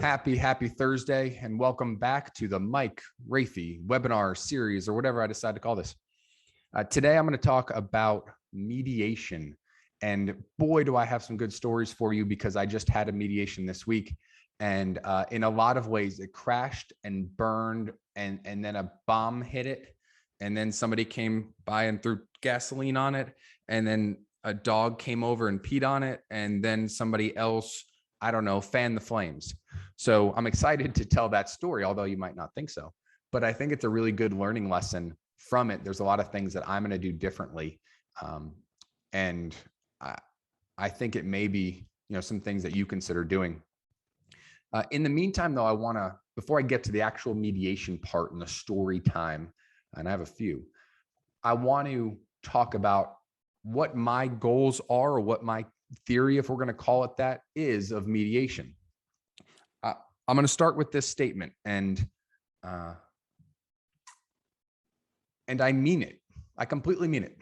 Happy Thursday, and welcome back to the Mike Rafi webinar series, or whatever I decide to call this. Today, I'm going to talk about mediation. And boy, do I have some good stories for you, because I just had a mediation this week. And in a lot of ways, it crashed and burned, and then a bomb hit it. And then somebody came by and threw gasoline on it. And then a dog came over and peed on it. And then somebody else, I don't know, fanned the flames. So I'm excited to tell that story, although you might not think so. But I think it's a really good learning lesson from it. There's a lot of things that I'm going to do differently. And I think it may be, some things that you consider doing. In the meantime, though, I want to, before I get to the actual mediation part and the story time, and I have a few, I want to talk about what my goals are, or what my theory, if we're going to call it that, is of mediation. I'm going to start with this statement, and I mean it. I completely mean it.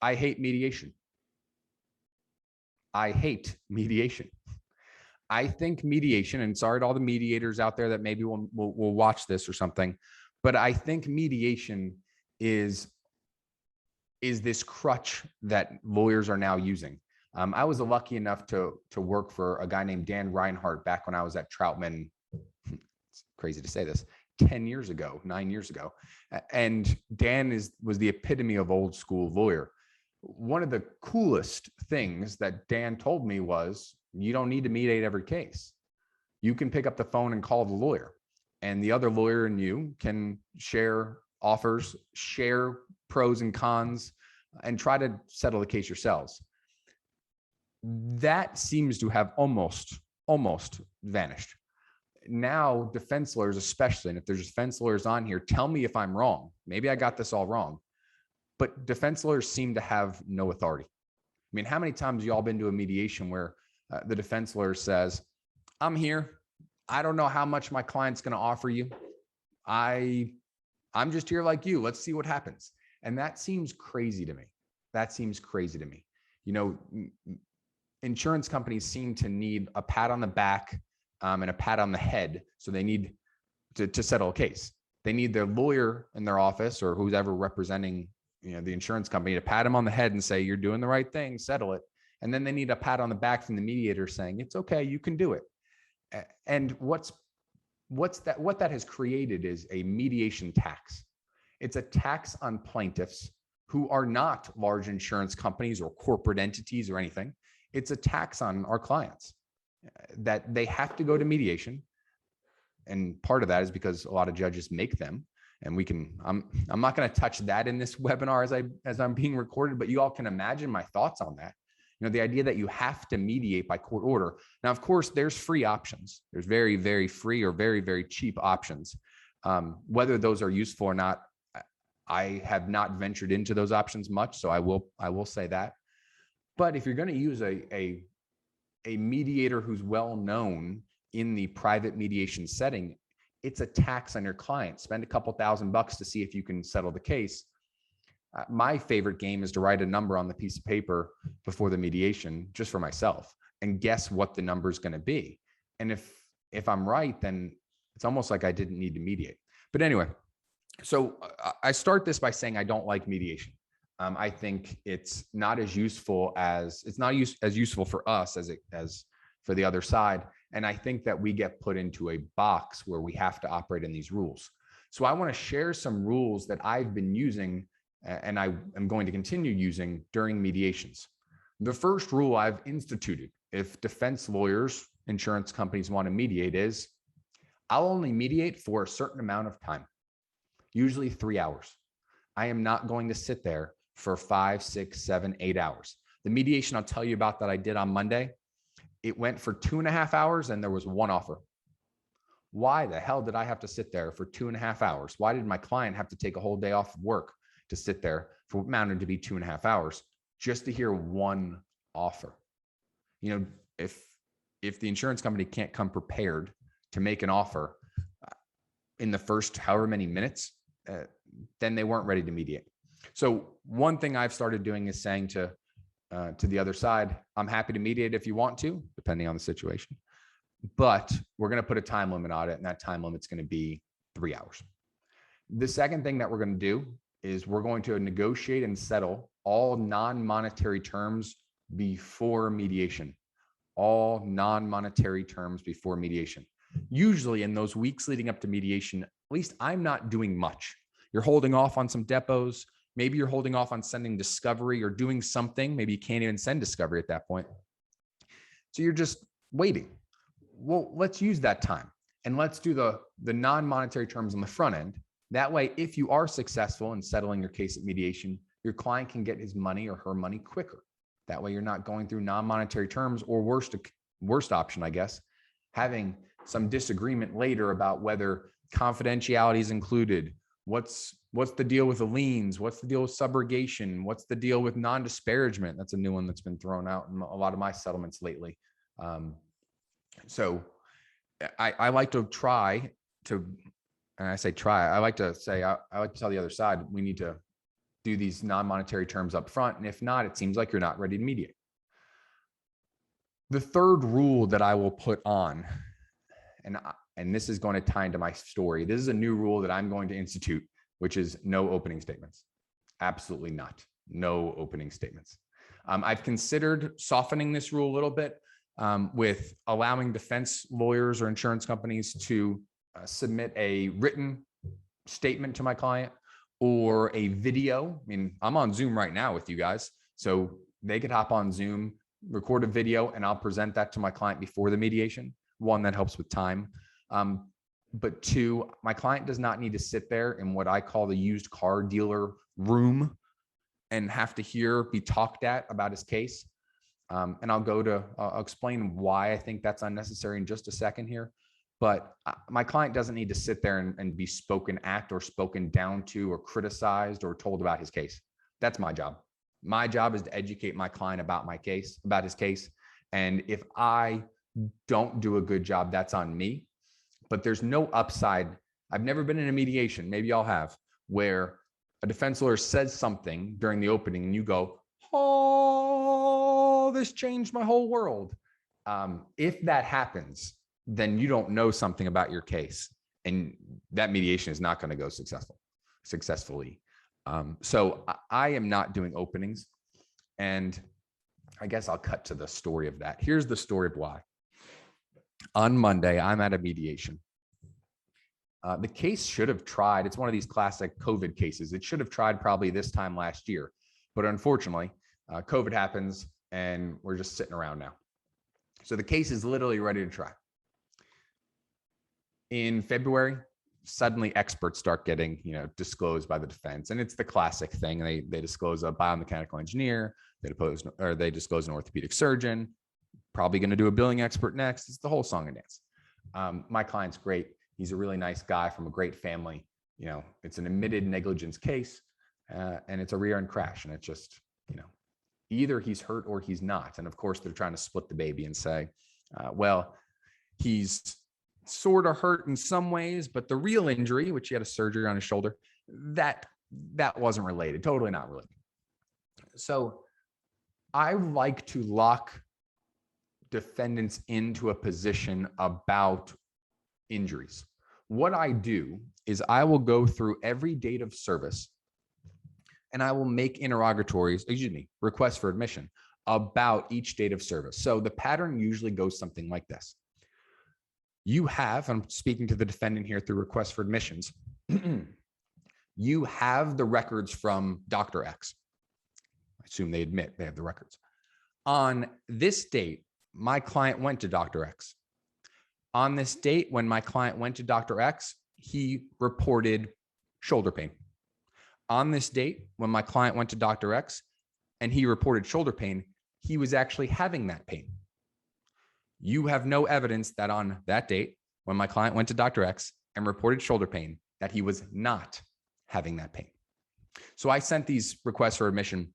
I hate mediation. I hate mediation. I think mediation, and sorry to all the mediators out there that maybe will watch this or something, but I think mediation is this crutch that lawyers are now using. I was lucky enough to work for a guy named Dan Reinhardt back when I was at Troutman. It's crazy to say this, 9 years ago. And Dan was the epitome of old school lawyer. One of the coolest things that Dan told me was, you don't need to mediate every case. You can pick up the phone and call the lawyer, and the other lawyer and you can share offers, share pros and cons, and try to settle the case yourselves. That seems to have almost vanished. Now, defense lawyers especially, and if there's defense lawyers on here, tell me if I'm wrong. Maybe I got this all wrong. But defense lawyers seem to have no authority. I mean, how many times have you all been to a mediation where the defense lawyer says, I'm here. I don't know how much my client's going to offer you. I'm just here like you. Let's see what happens. And that seems crazy to me. Insurance companies seem to need a pat on the back and a pat on the head. So they need to settle a case. They need their lawyer in their office, or who's ever representing the insurance company, to pat them on the head and say, you're doing the right thing, settle it. And then they need a pat on the back from the mediator saying, it's okay, you can do it. And what that has created is a mediation tax. It's a tax on plaintiffs who are not large insurance companies or corporate entities or anything. It's a tax on our clients that they have to go to mediation. And part of that is because a lot of judges make them. And I'm not going to touch that in this webinar as I'm being recorded, but you all can imagine my thoughts on that. The idea that you have to mediate by court order. Now, of course, there's free options. There's very, very free or very, very cheap options. Whether those are useful or not, I have not ventured into those options much, so I will say that. But if you're going to use a mediator who's well known in the private mediation setting, it's a tax on your client. Spend a couple $1,000 to see if you can settle the case. My favorite game is to write a number on the piece of paper before the mediation, just for myself, and guess what the number is going to be. And if I'm right, then it's almost like I didn't need to mediate. But anyway, so I start this by saying I don't like mediation. I think it's not as useful as useful for us as for the other side. And I think that we get put into a box where we have to operate in these rules. So I want to share some rules that I've been using and I am going to continue using during mediations. The first rule I've instituted, if defense lawyers, insurance companies want to mediate, is I'll only mediate for a certain amount of time, usually 3 hours. I am not going to sit there for 5, 6, 7, 8 hours. The mediation I'll tell you about that I did on Monday, it went for 2.5 hours and there was one offer. Why the hell did I have to sit there for 2.5 hours? Why did my client have to take a whole day off of work to sit there for what amounted to be 2.5 hours just to hear one offer? If the insurance company can't come prepared to make an offer in the first however many minutes, then they weren't ready to mediate. So one thing I've started doing is saying to the other side, I'm happy to mediate if you want to, depending on the situation. but we're going to put a time limit on it, and that time limit's going to be 3 hours. The second thing that we're going to do is we're going to negotiate and settle all non-monetary terms before mediation. All non-monetary terms before mediation. Usually in those weeks leading up to mediation, at least I'm not doing much. You're holding off on some depots. Maybe you're holding off on sending discovery or doing something. Maybe you can't even send discovery at that point. So you're just waiting. Well, let's use that time and let's do the non-monetary terms on the front end. That way, if you are successful in settling your case at mediation, your client can get his money or her money quicker. That way you're not going through non-monetary terms, or worst option, I guess, having some disagreement later about whether confidentiality is included. What's the deal with the liens? What's the deal with subrogation? What's the deal with non-disparagement? That's a new one that's been thrown out in a lot of my settlements lately. So I like to try to, and I say try, I like to say, I like to tell the other side, we need to do these non-monetary terms up front. And if not, it seems like you're not ready to mediate. The third rule that I will put on, and this is going to tie into my story. This is a new rule that I'm going to institute, which is no opening statements. Absolutely not. No opening statements. I've considered softening this rule a little bit with allowing defense lawyers or insurance companies to submit a written statement to my client or a video. I mean, I'm on Zoom right now with you guys, so they could hop on Zoom, record a video, and I'll present that to my client before the mediation. One, that helps with time. But two, my client does not need to sit there in what I call the used car dealer room and have to be talked at about his case. And I'll explain why I think that's unnecessary in just a second here. But my client doesn't need to sit there and be spoken at or spoken down to or criticized or told about his case. That's my job. My job is to educate my client about his case. And if I don't do a good job, that's on me. But there's no upside. I've never been in a mediation, maybe y'all have, where a defense lawyer says something during the opening and you go, oh, this changed my whole world. If that happens, then you don't know something about your case, and that mediation is not going to go successfully. So I am not doing openings, and I guess I'll cut to the story of that. Here's the story of why. On Monday, I'm at a mediation. The case should have tried. It's one of these classic COVID cases. It should have tried probably this time last year, but unfortunately, COVID happens and we're just sitting around now. So the case is literally ready to try. In February, suddenly experts start getting, disclosed by the defense. And it's the classic thing. They disclose a biomechanical engineer, they disclose an orthopedic surgeon, probably going to do a billing expert next. It's the whole song and dance. My client's great. He's a really nice guy from a great family. It's an admitted negligence case, and it's a rear end crash. And it's just, either he's hurt or he's not. And of course, they're trying to split the baby and say, well, he's sort of hurt in some ways, but the real injury, which he had a surgery on his shoulder, that wasn't related, totally not related. So I like to lock defendants into a position about injuries. What I do is I will go through every date of service and I will make requests for admission about each date of service. So the pattern usually goes something like this. I'm speaking to the defendant here through requests for admissions. You have the records from Dr. X. I assume they admit they have the records. On this date, my client went to Dr. X. On this date, when my client went to Dr. X, he reported shoulder pain. On this date, when my client went to Dr. X and he reported shoulder pain, he was actually having that pain. You have no evidence that on that date, when my client went to Dr. X and reported shoulder pain, that he was not having that pain. So I sent these requests for admission.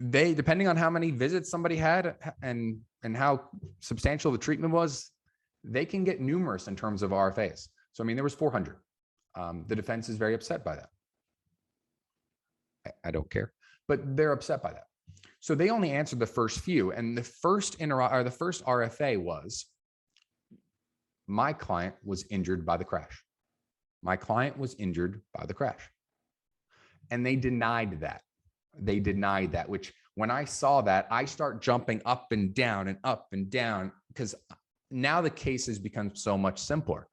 Depending on how many visits somebody had and how substantial the treatment was, they can get numerous in terms of RFAs. So, there was 400. The defense is very upset by that. I don't care, but they're upset by that. So they only answered the first few. And the first RFA was, my client was injured by the crash. My client was injured by the crash. And they denied that. They denied that, which when I saw that, I start jumping up and down because now the case has become so much simpler.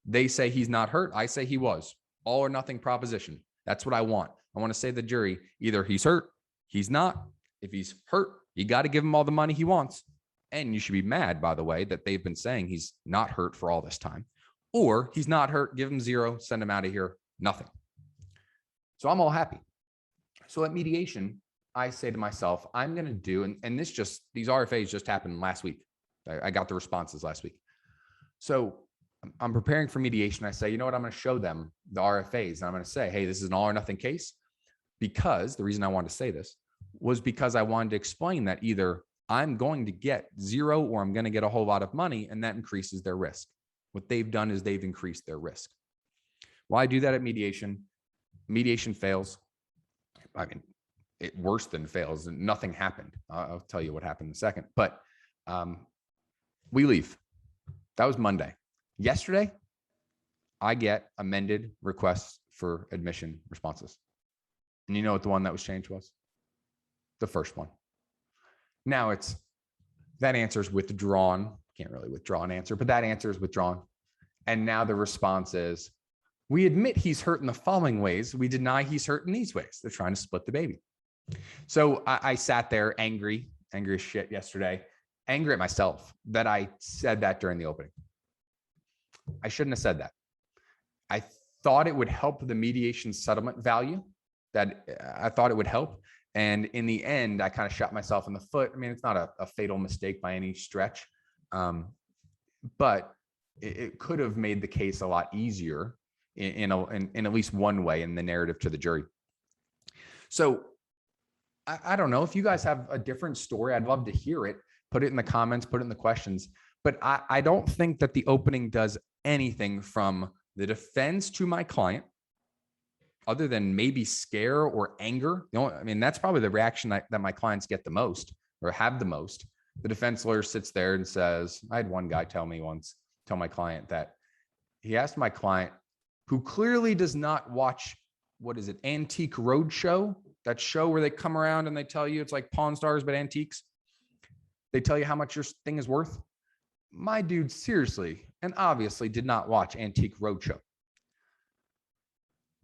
They say he's not hurt. I say he was. All or nothing proposition. That's what I want. I want to say to the jury, either he's hurt, he's not. If he's hurt, you got to give him all the money he wants. And you should be mad, by the way, that they've been saying he's not hurt for all this time. Or he's not hurt, give him zero, send him out of here, nothing. So I'm all happy. So at mediation, I say to myself, I'm going to do, and these RFAs just happened last week. I got the responses last week. So I'm preparing for mediation. I say, you know what? I'm going to show them the RFAs. And I'm going to say, hey, this is an all or nothing case. Because the reason I wanted to say this was because I wanted to explain that either I'm going to get zero or I'm going to get a whole lot of money, and that increases their risk. What they've done is they've increased their risk. Why do that at mediation? Mediation fails. I mean, it worse than fails. Nothing happened. I'll tell you what happened in a second. But we leave. That was Monday. Yesterday, I get amended requests for admission responses. And you know what the one that was changed was? The first one. Now that answer is withdrawn. Can't really withdraw an answer, but that answer is withdrawn. And now the response is, we admit he's hurt in the following ways. We deny he's hurt in these ways. They're trying to split the baby. So I sat there angry as shit yesterday, angry at myself that I said that during the opening. I shouldn't have said that. I thought it would help the mediation settlement value, that I thought it would help. And in the end, I kind of shot myself in the foot. I mean, it's not a fatal mistake by any stretch, but it could have made the case a lot easier in at least one way in the narrative to the jury. So I don't know if you guys have a different story. I'd love to hear it. Put it in the comments, put it in the questions. But I don't think that the opening does anything from the defense to my client, other than maybe scare or anger. I mean, that's probably the reaction that my clients get the most or have the most. The defense lawyer sits there and says, I had one guy tell my client that he asked my client, who clearly does not watch, Antique Roadshow, that show where they come around and they tell you it's like Pawn Stars, but antiques. They tell you how much your thing is worth. My dude seriously and obviously did not watch Antique Roadshow.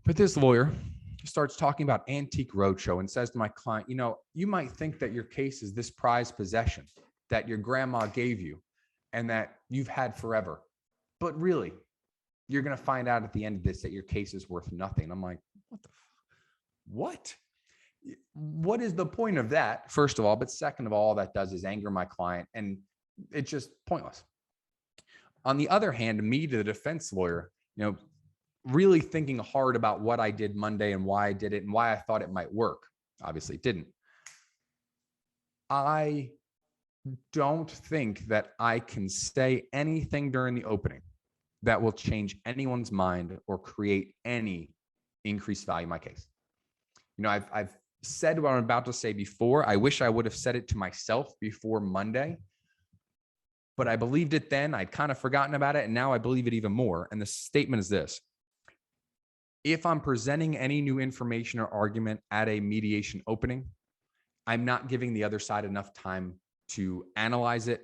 But this lawyer starts talking about Antique Roadshow and says to my client, you might think that your case is this prized possession that your grandma gave you and that you've had forever. But really, you're going to find out at the end of this that your case is worth nothing. I'm like, what? What is the point of that, first of all? But second of all that does is anger my client, and it's just pointless. On the other hand, me, the defense lawyer, really thinking hard about what I did Monday and why I did it and why I thought it might work. Obviously, it didn't. I don't think that I can say anything during the opening that will change anyone's mind or create any increased value in my case. I've said what I'm about to say before. I wish I would have said it to myself before Monday, but I believed it then. I'd kind of forgotten about it, and now I believe it even more. And the statement is this: if I'm presenting any new information or argument at a mediation opening, I'm not giving the other side enough time to analyze it,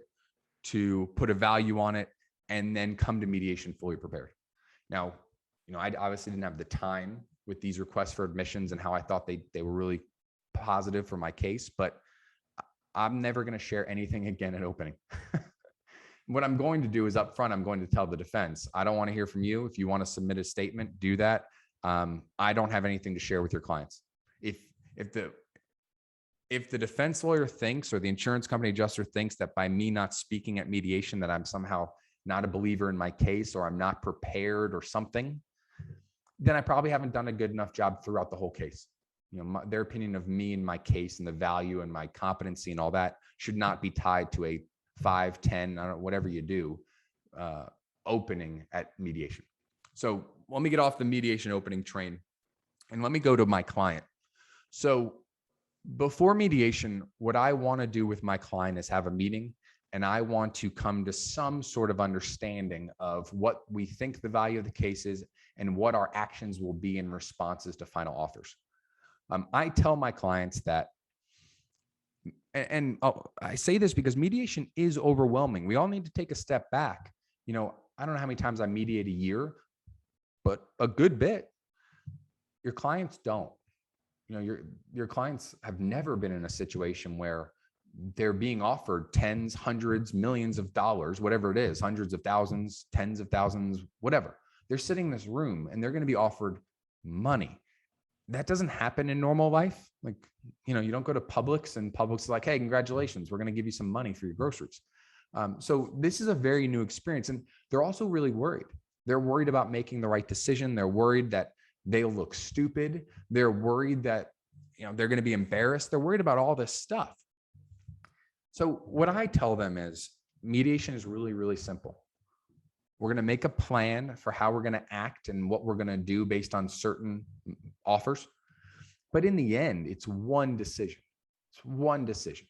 to put a value on it, and then come to mediation fully prepared. Now, I obviously didn't have the time with these requests for admissions and how I thought they were really positive for my case, but I'm never going to share anything again at opening. What I'm going to do is up front, I'm going to tell the defense, I don't want to hear from you. If you want to submit a statement, do that. I don't have anything to share with your clients. If the defense lawyer thinks, or the insurance company adjuster thinks, that by me not speaking at mediation that I'm somehow not a believer in my case, or I'm not prepared or something, then I probably haven't done a good enough job throughout the whole case. Their opinion of me and my case and the value and my competency and all that should not be tied to a 5, 10, I don't know, whatever you do, opening at mediation. So let me get off the mediation opening train and let me go to my client. So Before mediation, what I want to do with my client is have a meeting, and I want to come to some sort of understanding of what we think the value of the case is and what our actions will be in responses to final offers. I tell my clients that, and I say this because mediation is overwhelming. We all need to take a step back. I don't know how many times I mediate a year, but a good bit. Your clients don't. Your clients have never been in a situation where they're being offered tens, hundreds, millions of dollars, whatever it is, hundreds of thousands, tens of thousands, whatever. They're sitting in this room and they're going to be offered money. That doesn't happen in normal life. You don't go to Publix and Publix is like, hey, congratulations, we're going to give you some money for your groceries. So this is a very new experience. And they're also really worried. They're worried about making the right decision. They're worried that they'll look stupid. They're worried that, they're going to be embarrassed. They're worried about all this stuff. So what I tell them is mediation is really, really simple. We're going to make a plan for how we're going to act and what we're going to do based on certain offers. But in the end, it's one decision. It's one decision.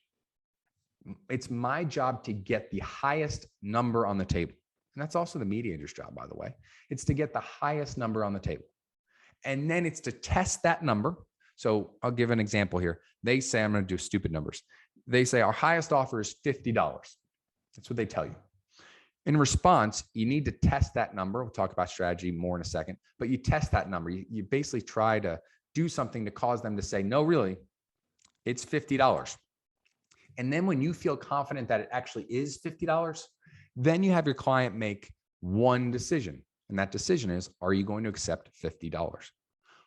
It's my job to get the highest number on the table. And that's also the mediator's job, by the way. It's to get the highest number on the table. And then it's to test that number. So I'll give an example here. They say, I'm going to do stupid numbers. They say our highest offer is $50. That's what they tell you. In response, you need to test that number. We'll talk about strategy more in a second, but you test that number. You basically try to do something to cause them to say, no, really, it's $50. And then when you feel confident that it actually is $50, then you have your client make one decision. And that decision is, are you going to accept $50?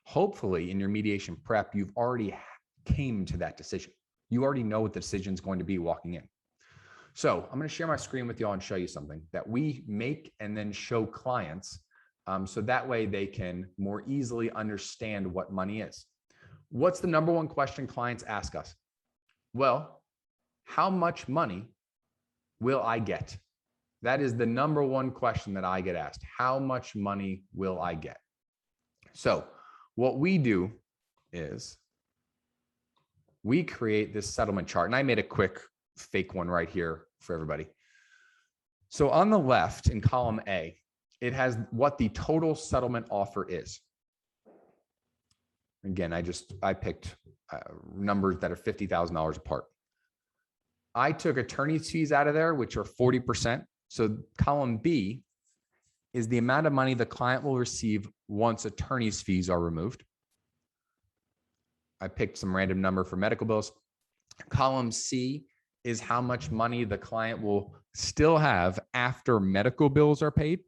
Hopefully in your mediation prep, you've already came to that decision. You already know what the decision is going to be walking in. So I'm going to share my screen with y'all and show you something that we make and then show clients so that way they can more easily understand what money is. What's the number one question clients ask us? Well, how much money will I get? That is the number one question that I get asked. How much money will I get? So what we do is we create this settlement chart. And I made a quick fake one right here for everybody. So on the left in column A, it has what the total settlement offer is. Again, I picked numbers that are $50,000 apart. I took attorney's fees out of there, which are 40%. So column B is the amount of money the client will receive once attorney's fees are removed. I picked some random number for medical bills. Column C is how much money the client will still have after medical bills are paid.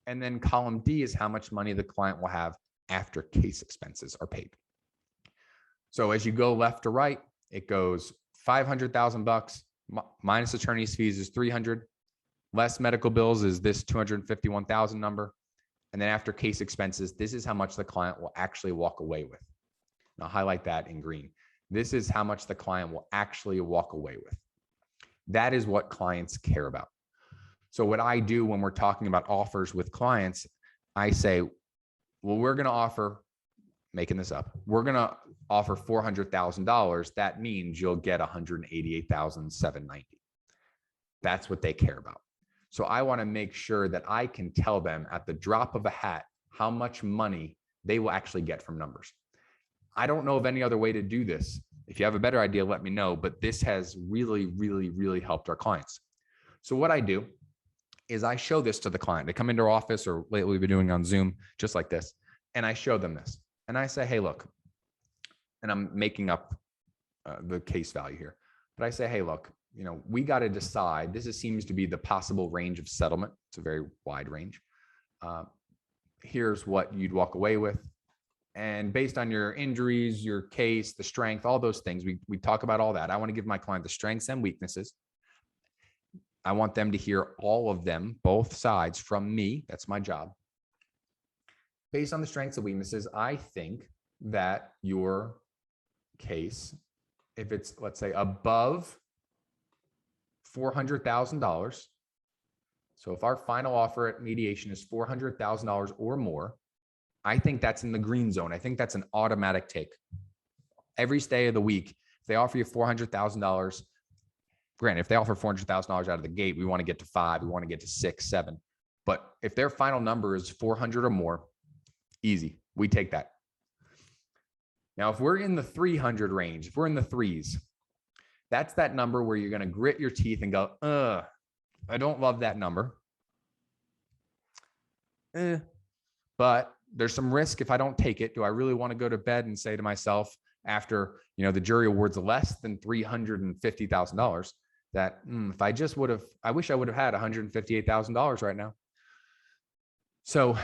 And then column D is how much money the client will have after case expenses are paid. So as you go left to right, it goes $500,000 minus attorney's fees is 300, less medical bills is this 251,000 number. And then after case expenses, this is how much the client will actually walk away with. And I'll highlight that in green. This is how much the client will actually walk away with. That is what clients care about. So what I do when we're talking about offers with clients, I say, well, we're going to offer, making this up, we're going to offer $400,000. That means you'll get $188,790. That's what they care about. So I want to make sure that I can tell them at the drop of a hat how much money they will actually get from numbers. I don't know of any other way to do this. If you have a better idea, let me know, but this has really, really, really helped our clients. So what I do is I show this to the client. They come into our office, or lately we've been doing on Zoom, just like this. And I show them this and I say, hey, look, and I'm making up the case value here, but I say, hey, look, we got to decide, seems to be the possible range of settlement. It's a very wide range. Here's what you'd walk away with. And based on your injuries, your case, the strength, all those things, we talk about all that. I want to give my client the strengths and weaknesses. I want them to hear all of them, both sides from me. That's my job. Based on the strengths and weaknesses, I think that your case, if it's, let's say, above $400,000, so if our final offer at mediation is $400,000 or more, I think that's in the green zone. I think that's an automatic take. every day of the week, if they offer you $400,000, granted, if they offer $400,000 out of the gate, we want to get to 5, we want to get to 6, 7. But if their final number is 400 or more, easy, we take that. Now, if we're in the 300 range, if we're in the 3s, that's that number where you're going to grit your teeth and go, I don't love that number. But there's some risk if I don't take it. Do I really want to go to bed and say to myself after, the jury awards less than $350,000 that if I just would have, I wish I would have had $158,000 right now. So,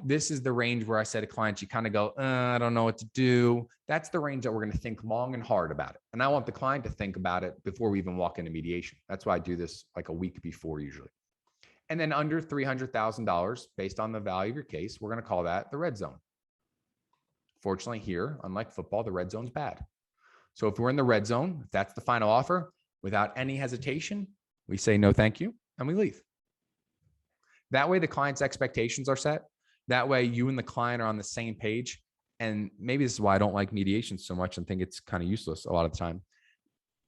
this is the range where I say to clients, you kind of go, I don't know what to do. That's the range that we're going to think long and hard about it. And I want the client to think about it before we even walk into mediation. That's why I do this like a week before usually. And then under $300,000, based on the value of your case, we're going to call that the red zone. Fortunately here, unlike football, the red zone's bad. So if we're in the red zone, if that's the final offer, without any hesitation, we say no, thank you, and we leave. That way the client's expectations are set. That way you and the client are on the same page. And maybe this is why I don't like mediation so much and think it's kind of useless a lot of the time.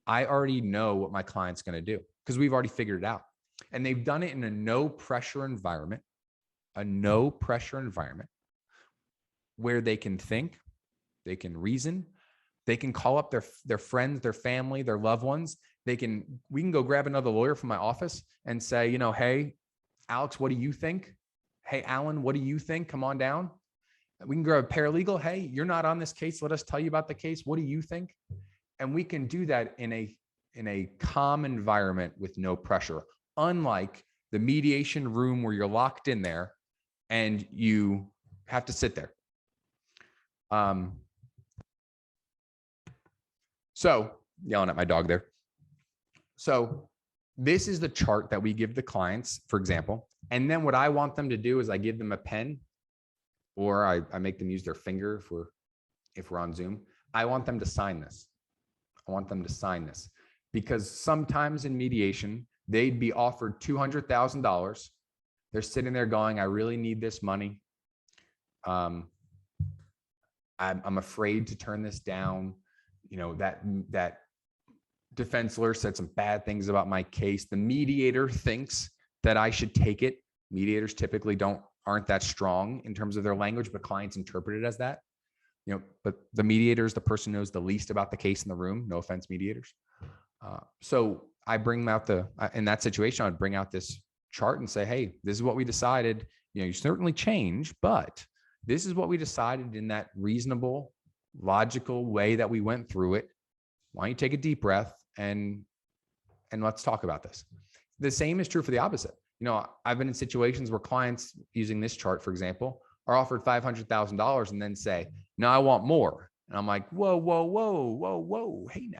I already know what my client's going to do because we've already figured it out. And they've done it in a no pressure environment, where they can think, they can reason, they can call up their friends, their family, their loved ones. We can go grab another lawyer from my office and say, hey, Alex, what do you think? Hey, Alan, what do you think? Come on down. We can grab a paralegal. Hey, you're not on this case. Let us tell you about the case. What do you think? And we can do that in a calm environment with no pressure. Unlike the mediation room where you're locked in there and you have to sit there. So yelling at my dog there. So this is the chart that we give the clients, for example. And then what I want them to do is I give them a pen, or I make them use their finger if we're on Zoom. I want them to sign this. Because sometimes in mediation, they'd be offered $200,000. They're sitting there going, I really need this money. I'm afraid to turn this down. That defense lawyer said some bad things about my case. The mediator thinks that I should take it. Mediators typically aren't that strong in terms of their language, but clients interpret it as that. But the mediator is the person who knows the least about the case in the room. No offense, mediators. So I bring out in that situation, I'd bring out this chart and say, hey, this is what we decided. You certainly change, but this is what we decided in that reasonable, logical way that we went through it. Why don't you take a deep breath and let's talk about this. The same is true for the opposite. I've been in situations where clients using this chart, for example, are offered $500,000 and then say, no, I want more. And I'm like, whoa. Hey, now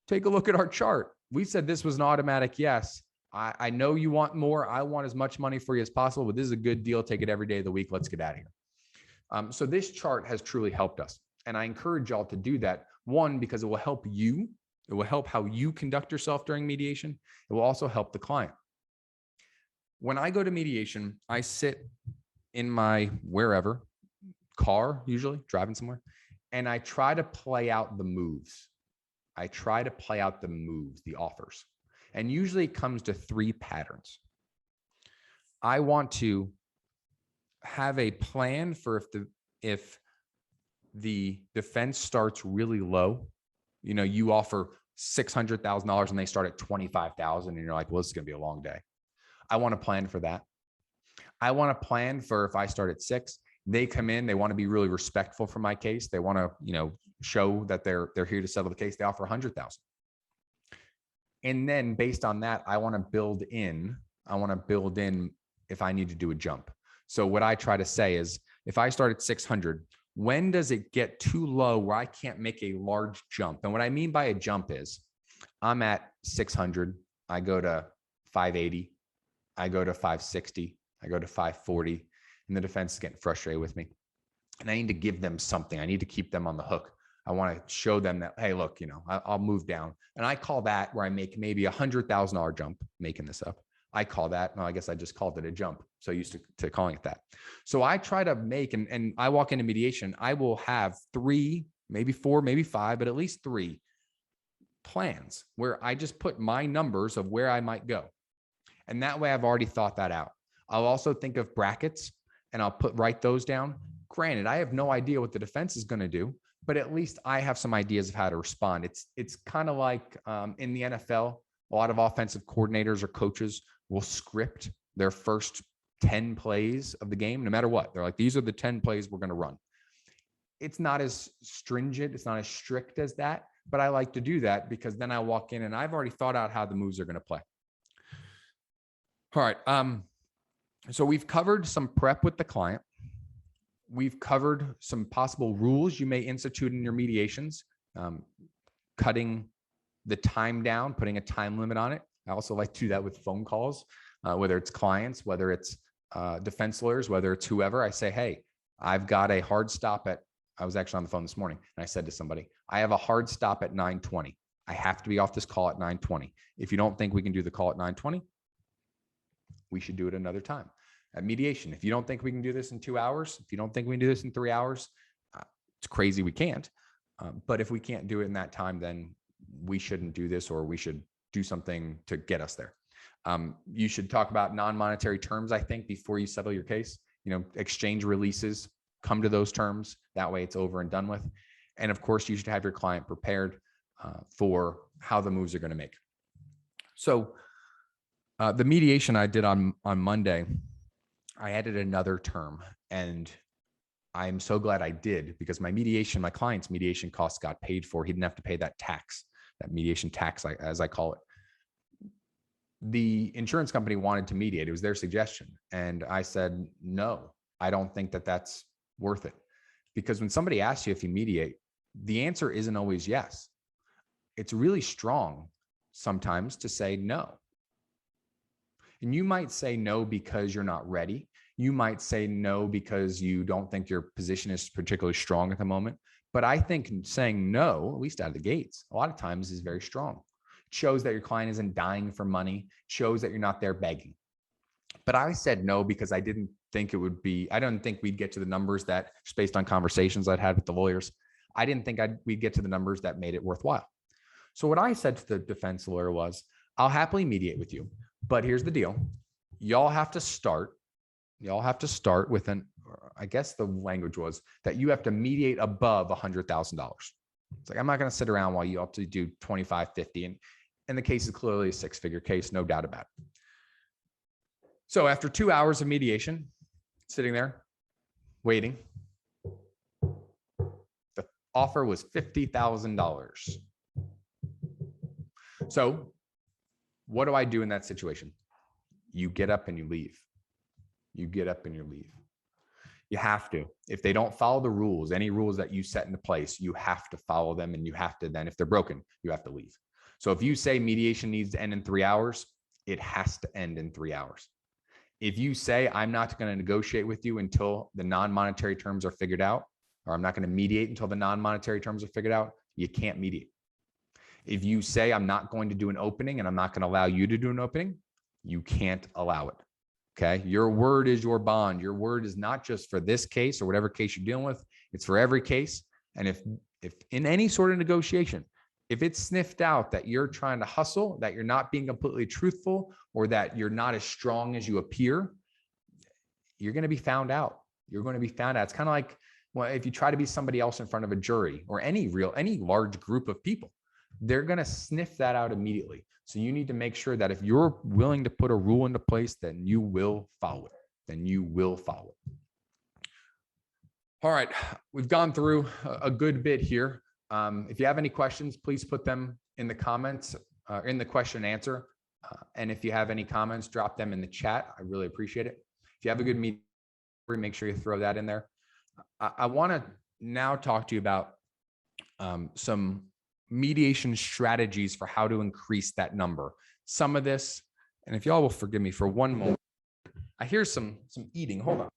take a look at our chart. We said this was an automatic yes. I know you want more. I want as much money for you as possible, but this is a good deal. Take it every day of the week. Let's get out of here. So this chart has truly helped us. And I encourage y'all to do that. One, because it will help you. It will help how you conduct yourself during mediation. It will also help the client. When I go to mediation, I sit in my wherever, car, usually driving somewhere, and I try to play out the moves. The offers. And usually it comes to 3 patterns. I want to have a plan for if the defense starts really low, you offer $600,000 and they start at $25,000 and you're like, well, this is going to be a long day. I want to plan for that. I want to plan for if I start at 6, they come in, they want to be really respectful for my case. They want to, show that they're here to settle the case. They offer $100,000. And then based on that, I want to build in if I need to do a jump. So what I try to say is if I start at 600, when does it get too low where I can't make a large jump? And what I mean by a jump is I'm at 600. I go to 580. I go to 560. I go to 540. And the defense is getting frustrated with me. And I need to give them something. I need to keep them on the hook. I want to show them that, hey, look, I'll move down. And I call that where I make maybe $100,000 jump, making this up. I call that, no, I guess I just called it a jump. So used to calling it that. So I try to make, and I walk into mediation, I will have 3 maybe 4, maybe 5, but at least 3 plans where I just put my numbers of where I might go. And that way I've already thought that out. I'll also think of brackets and I'll write those down. Granted, I have no idea what the defense is going to do, but at least I have some ideas of how to respond. It's kind of like in the NFL, a lot of offensive coordinators or coaches will script their first 10 plays of the game, no matter what. They're like, these are the 10 plays we're going to run. It's not as stringent. It's not as strict as that, but I like to do that because then I walk in and I've already thought out how the moves are going to play. All right. So we've covered some prep with the client. We've covered some possible rules you may institute in your mediations, cutting the time down, putting a time limit on it. I also like to do that with phone calls, whether it's clients, whether it's defense lawyers, whether it's whoever. I say, hey, I've got a hard stop at, I was actually on the phone this morning and I said to somebody, I have a hard stop at 9:20. I have to be off this call at 9:20. If you don't think we can do the call at 9:20, we should do it another time. At mediation, if you don't think we can do this in 2 hours, if you don't think we can do this in 3 hours, it's crazy we can't. But if we can't do it in that time, then we shouldn't do this, or we should do something to get us there. You should talk about non-monetary terms, I think, before you settle your case. Exchange releases, come to those terms. That way it's over and done with. And of course, you should have your client prepared for how the moves are going to make. So the mediation I did on Monday, I added another term, and I'm so glad I did, because my client's mediation costs got paid for. He didn't have to pay that tax, that mediation tax, as I call it. The insurance company wanted to mediate. It was their suggestion. And I said, no, I don't think that that's worth it. Because when somebody asks you if you mediate, the answer isn't always yes. It's really strong sometimes to say no. And you might say no because you're not ready. You might say no because you don't think your position is particularly strong at the moment. But I think saying no, at least out of the gates, a lot of times is very strong. It shows that your client isn't dying for money. It shows that you're not there begging. But I said no because I didn't think we'd get to the numbers that, just based on conversations I'd had with the lawyers, I didn't think we'd get to the numbers that made it worthwhile. So what I said to the defense lawyer was, I'll happily mediate with you. But here's the deal. Y'all have to start with I guess the language was that you have to mediate above $100,000. It's like, I'm not going to sit around while you have to do 25, 50. And the case is clearly a 6-figure case, no doubt about it. So after 2 hours of mediation, sitting there waiting, the offer was $50,000. So what do I do in that situation? You get up and you leave. You get up and you leave. You have to. If they don't follow the rules, any rules that you set into place, you have to follow them, and you have to then, if they're broken, you have to leave. So if you say mediation needs to end in 3 hours, it has to end in 3 hours. If you say, I'm not going to negotiate with you until the non-monetary terms are figured out, or I'm not going to mediate until the non-monetary terms are figured out, you can't mediate. If you say, I'm not going to do an opening and I'm not going to allow you to do an opening, you can't allow it. Okay. Your word is your bond. Your word is not just for this case or whatever case you're dealing with. It's for every case. And if in any sort of negotiation, if it's sniffed out that you're trying to hustle, that you're not being completely truthful, or that you're not as strong as you appear, you're going to be found out. You're going to be found out. It's kind of like, well, if you try to be somebody else in front of a jury or any large group of people, they're going to sniff that out immediately. So you need to make sure that if you're willing to put a rule into place, then you will follow it. All right. We've gone through a good bit here. If you have any questions, please put them in the comments, in the question and answer. And if you have any comments, drop them in the chat. I really appreciate it. If you have a good meeting, make sure you throw that in there. I want to now talk to you about some mediation strategies for how to increase that number. Some of this, and if y'all will forgive me for one moment, I hear some eating. Hold on.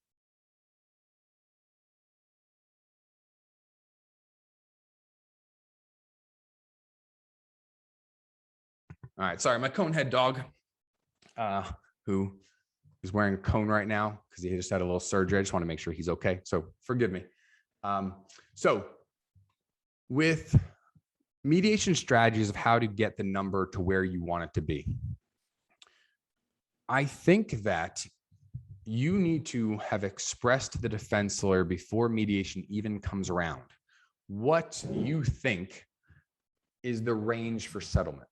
All right, sorry, my cone head dog, who is wearing a cone right now because he just had a little surgery. I just want to make sure he's okay. So forgive me. So With mediation strategies of how to get the number to where you want it to be, I think that you need to have expressed to the defense lawyer before mediation even comes around what you think is the range for settlement.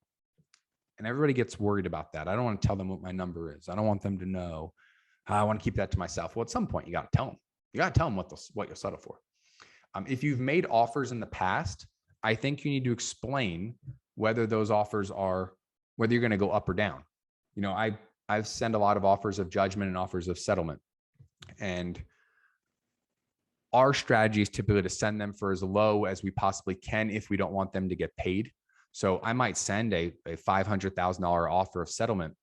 And everybody gets worried about that. I don't want to tell them what my number is. I don't want them to know. I want to keep that to myself. Well, at some point, you got to tell them. You got to tell them what you'll settle for. If you've made offers in the past, I think you need to explain whether those offers are, whether you're going to go up or down. You know, I've sent a lot of offers of judgment and offers of settlement. And our strategy is typically to send them for as low as we possibly can if we don't want them to get paid. So I might send a $500,000 offer of settlement,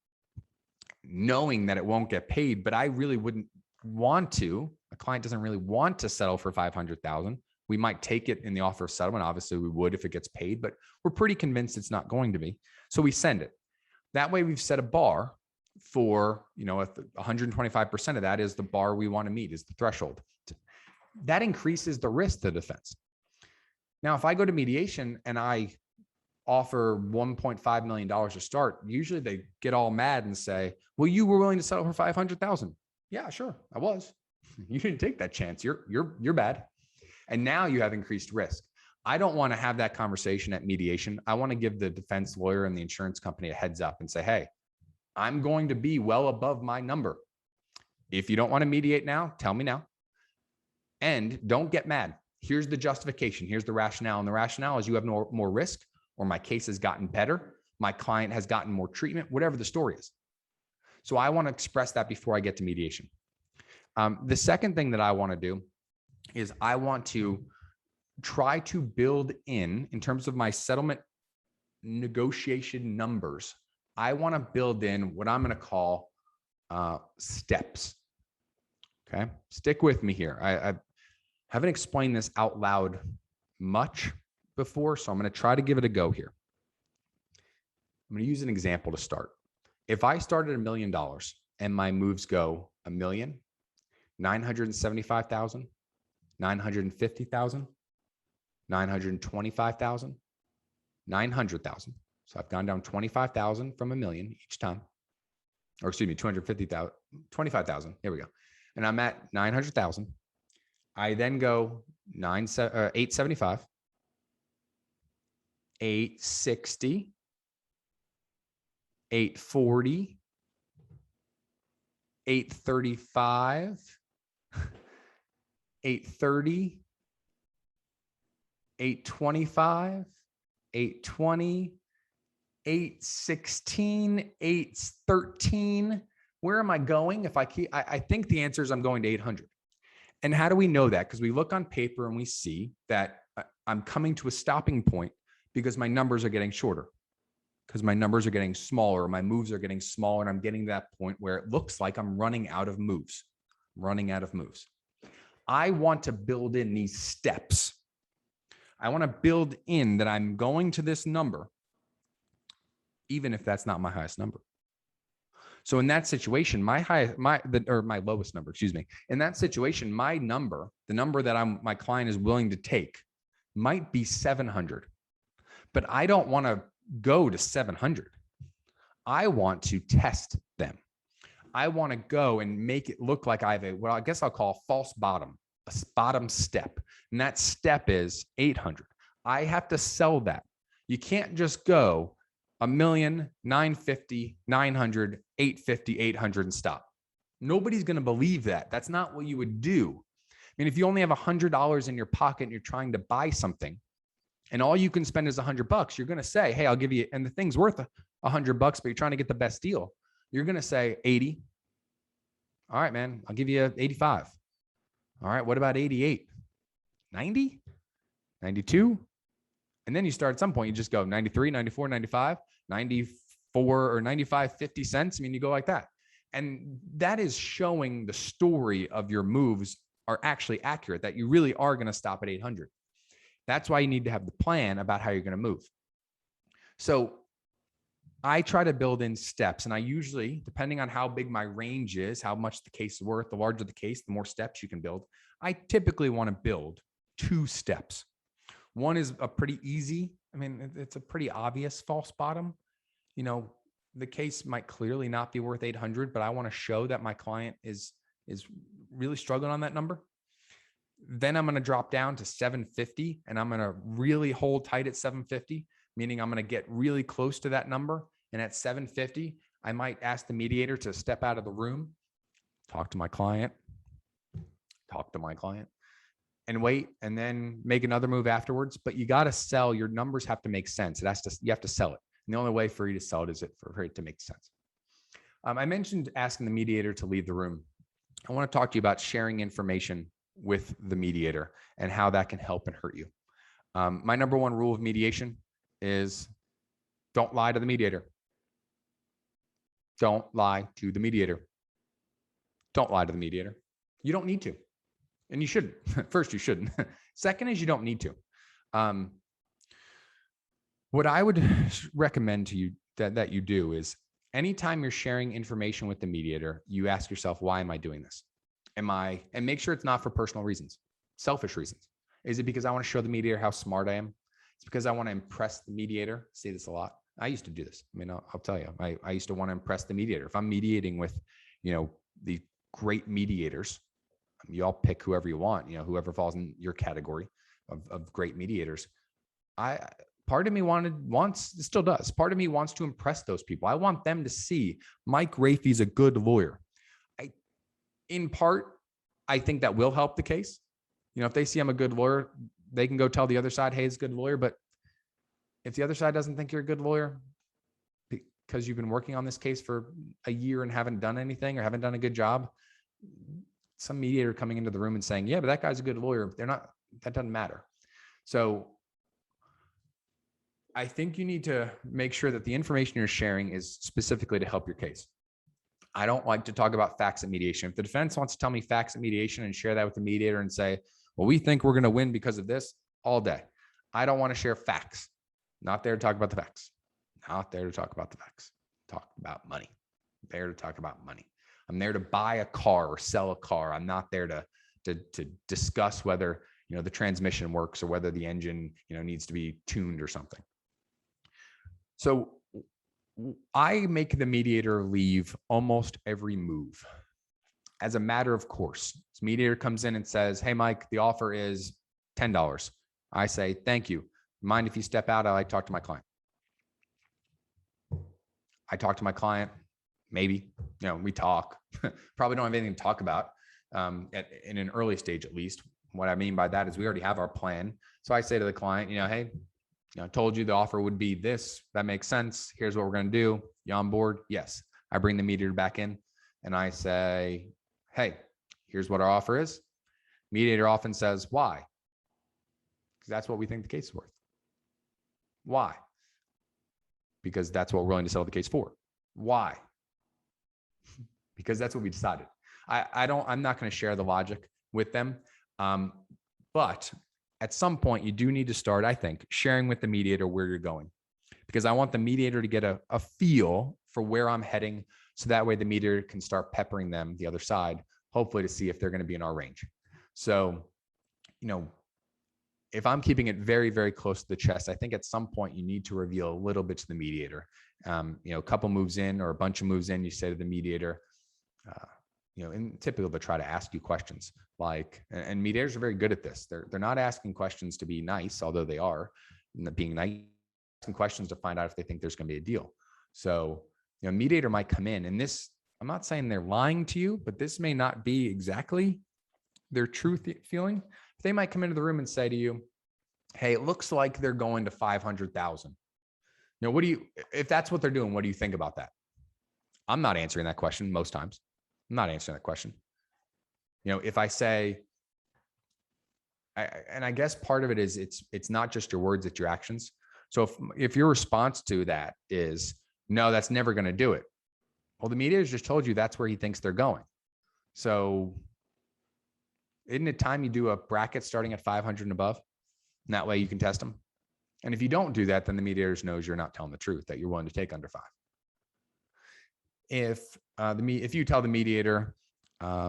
knowing that it won't get paid, but I really wouldn't want to. A client doesn't really want to settle for $500,000. We might take it in the offer of settlement. Obviously, we would if it gets paid, but we're pretty convinced it's not going to be. So we send it. That way, we've set a bar for, you know, 125% of that is the bar we want to meet, is the threshold. That increases the risk to the defense. Now, if I go to mediation and I offer $1.5 million to start, usually they get all mad and say, well, you were willing to settle for $500,000. Yeah, sure, I was. You didn't take that chance. You're bad. And now you have increased risk. I don't want to have that conversation at mediation. I want to give the defense lawyer and the insurance company a heads up and say, hey, I'm going to be well above my number. If you don't want to mediate now, tell me now. And don't get mad. Here's the justification. Here's the rationale. And the rationale is you have more risk, or my case has gotten better. My client has gotten more treatment, whatever the story is. So I want to express that before I get to mediation. The second thing that I want to do is I want to try to build in terms of my settlement negotiation numbers, I want to build in what I'm going to call steps. Okay. Stick with me here. I haven't explained this out loud much before, so I'm going to try to give it a go here. I'm going to use an example to start. If I started $1 million and my moves go $1 million, 975,000, 950,000, 925,000, 900,000. So I've gone down 25,000 from $1 million each time, or excuse me, 250,000, 25,000. Here we go. And I'm at 900,000. I then go 875, 860, 840, 835, 830, 825, 820, 816, 813. Where am I going? If I keep, I think the answer is I'm going to 800. And how do we know that? Because we look on paper and we see that I'm coming to a stopping point because my numbers are getting shorter, because my numbers are getting smaller, my moves are getting smaller, and I'm getting to that point where it looks like I'm running out of moves, I want to build in these steps. I want to build in that I'm going to this number, even if that's not my highest number. So in that situation, my lowest number, excuse me. In that situation, my number, the number that my client is willing to take, might be 700, but I don't want to go to 700. I want to test them. I want to go and make it look like I have what I guess I'll call a false bottom, a bottom step. And that step is 800. I have to sell that. You can't just go 1 million, 950, 900, 850, 800 and stop. Nobody's going to believe that. That's not what you would do. I mean, if you only have $100 in your pocket and you're trying to buy something and all you can spend is $100, you're going to say, hey, I'll give you, and the thing's worth $100, but you're trying to get the best deal. You're going to say 80. All right, man, I'll give you 85. All right, what about 88? 90? 92? And then you start at some point, you just go 93, 94, 95, 94 or 95, 50 cents. I mean, you go like that. And that is showing the story of your moves are actually accurate, that you really are going to stop at 800. That's why you need to have the plan about how you're going to move. So I try to build in steps, and I usually, depending on how big my range is, how much the case is worth, the larger the case, the more steps you can build. I typically want to build 2 steps. One is a pretty easy, I mean, it's a pretty obvious false bottom. The case might clearly not be worth 800, but I want to show that my client is really struggling on that number. Then I'm going to drop down to 750 and I'm going to really hold tight at 750, meaning I'm going to get really close to that number. And at 750, I might ask the mediator to step out of the room, talk to my client, and wait, and then make another move afterwards. But you got to sell. Your numbers have to make sense. You have to sell it. And the only way for you to sell it is for it to make sense. I mentioned asking the mediator to leave the room. I want to talk to you about sharing information with the mediator and how that can help and hurt you. My number one rule of mediation is don't lie to the mediator. Don't lie to the mediator. Don't lie to the mediator. You don't need to. And you shouldn't. First, you shouldn't. Second is you don't need to. What I would recommend to you that you do is anytime you're sharing information with the mediator, you ask yourself, why am I doing this? And make sure it's not for personal reasons, selfish reasons. Is it because I want to show the mediator how smart I am? It's because I want to impress the mediator. I say this a lot. I used to do this. I mean, I'll tell you, I used to want to impress the mediator. If I'm mediating with, the great mediators, you all pick whoever you want, whoever falls in your category of great mediators. Part of me still does. Part of me wants to impress those people. I want them to see Mike Rafi's a good lawyer. In part, I think that will help the case. If they see I'm a good lawyer, they can go tell the other side, hey, he's a good lawyer. But if the other side doesn't think you're a good lawyer because you've been working on this case for a year and haven't done anything or haven't done a good job, some mediator coming into the room and saying, yeah, but that guy's a good lawyer. That doesn't matter. So I think you need to make sure that the information you're sharing is specifically to help your case. I don't like to talk about facts at mediation. If the defense wants to tell me facts at mediation and share that with the mediator and say, well, we think we're going to win because of this, all day. I don't want to share facts. Not there to talk about the facts. Not there to talk about the facts. Talk about money. There to talk about money. I'm there to buy a car or sell a car. I'm not there to discuss whether, the transmission works or whether the engine, needs to be tuned or something. So I make the mediator leave almost every move as a matter of course. This mediator comes in and says, hey, Mike, the offer is $10. I say, thank you. Mind if you step out? I like to talk to my client. I talk to my client. Maybe, we talk. Probably don't have anything to talk about in an early stage, at least. What I mean by that is we already have our plan. So I say to the client, hey, I told you the offer would be this. That makes sense. Here's what we're going to do. You on board? Yes. I bring the mediator back in and I say, hey, here's what our offer is. Mediator often says, why? Because that's what we think the case is worth. Why? Because that's what we're willing to settle the case for. Why? Because that's what we decided. I'm not going to share the logic with them. But at some point you do need to start, I think, sharing with the mediator where you're going, because I want the mediator to get a feel for where I'm heading. So that way the mediator can start peppering them, the other side, hopefully to see if they're going to be in our range. So, if I'm keeping it very, very close to the chest, I think at some point you need to reveal a little bit to the mediator. A couple moves in or a bunch of moves in, you say to the mediator, and typically they'll try to ask you questions and mediators are very good at this. They're not asking questions to be nice, although they are being nice, asking questions to find out if they think there's going to be a deal. So, mediator might come in and this, I'm not saying they're lying to you, but this may not be exactly their true feeling. They might come into the room and say to you, hey, it looks like they're going to 500,000. If that's what they're doing, what do you think about that? I'm not answering that question most times. I'm not answering that question. If I say, and I guess part of it is it's not just your words, it's your actions. So if your response to that is, no, that's never going to do it. Well, the mediator's just told you that's where he thinks they're going. So isn't it time you do a bracket starting at 500 and above? And that way you can test them. And if you don't do that, then the mediator knows you're not telling the truth, that you're willing to take under 5. If you tell the mediator, I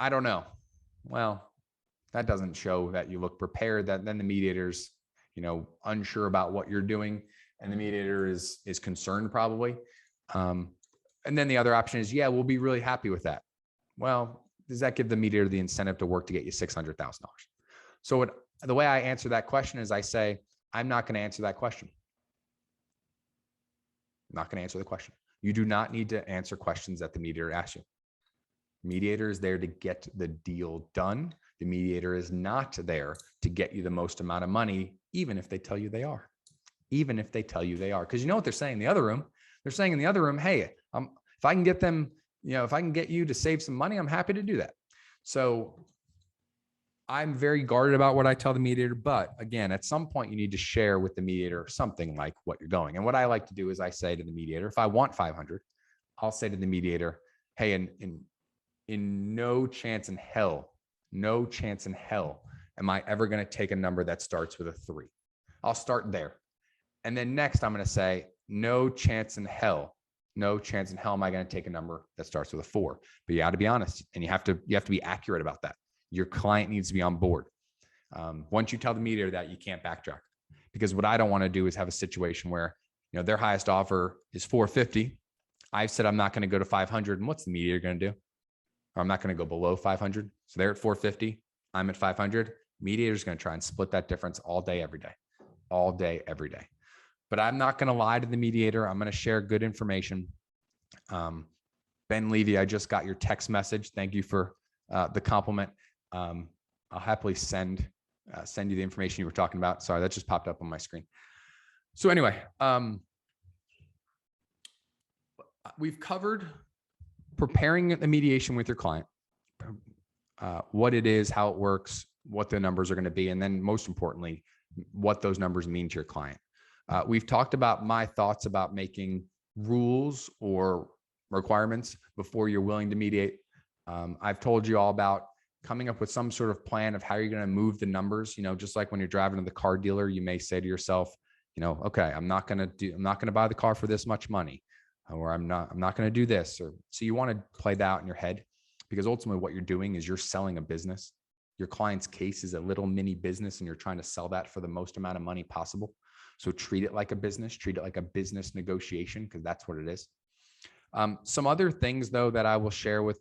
don't know. Well, That doesn't show that you look prepared. That then the mediator's, unsure about what you're doing, and the mediator is concerned probably. And then the other option is, yeah, we'll be really happy with that. Well, does that give the mediator the incentive to work to get you $600,000? So the way I answer that question is I say, I'm not going to answer that question. I'm not going to answer the question. You do not need to answer questions that the mediator asks you. Mediator is there to get the deal done. The mediator is not there to get you the most amount of money, even if they tell you they are. Even if they tell you they are. Because you know what they're saying in the other room? They're saying in the other room, hey, if I can get them, if I can get you to save some money, I'm happy to do that. So I'm very guarded about what I tell the mediator. But again, at some point, you need to share with the mediator something like what you're going. And what I like to do is I say to the mediator, if I want 500, I'll say to the mediator, hey, in no chance in hell am I ever going to take a number that starts with a 3. I'll start there. And then next I'm going to say, no chance in hell am I going to take a number that starts with a 4. But you got to be honest, and you have to be accurate about that. Your client needs to be on board. Once you tell the mediator that, you can't backtrack, because what I don't want to do is have a situation where, their highest offer is 450. I've said I'm not going to go to 500. And what's the mediator going to do? Or I'm not going to go below 500. So they're at 450. I'm at 500. Mediator's going to try and split that difference all day, every day, But I'm not going to lie to the mediator. I'm going to share good information. Ben Levy, I just got your text message. Thank you for the compliment. I'll happily send you the information you were talking about. Sorry, that just popped up on my screen. So anyway, we've covered preparing the mediation with your client, what it is, how it works, what the numbers are going to be, and then most importantly, what those numbers mean to your client. We've talked about my thoughts about making rules or requirements before you're willing to mediate. I've told you all about coming up with some sort of plan of how you're going to move the numbers. Just like when you're driving to the car dealer, you may say to yourself, okay, I'm not going to buy the car for this much money, or I'm not going to do this. Or so you want to play that out in your head, because ultimately what you're doing is you're selling a business. Your client's case is a little mini business, and you're trying to sell that for the most amount of money possible. So treat it like a business, treat it like a business negotiation, because that's what it is. Some other things though that I will share with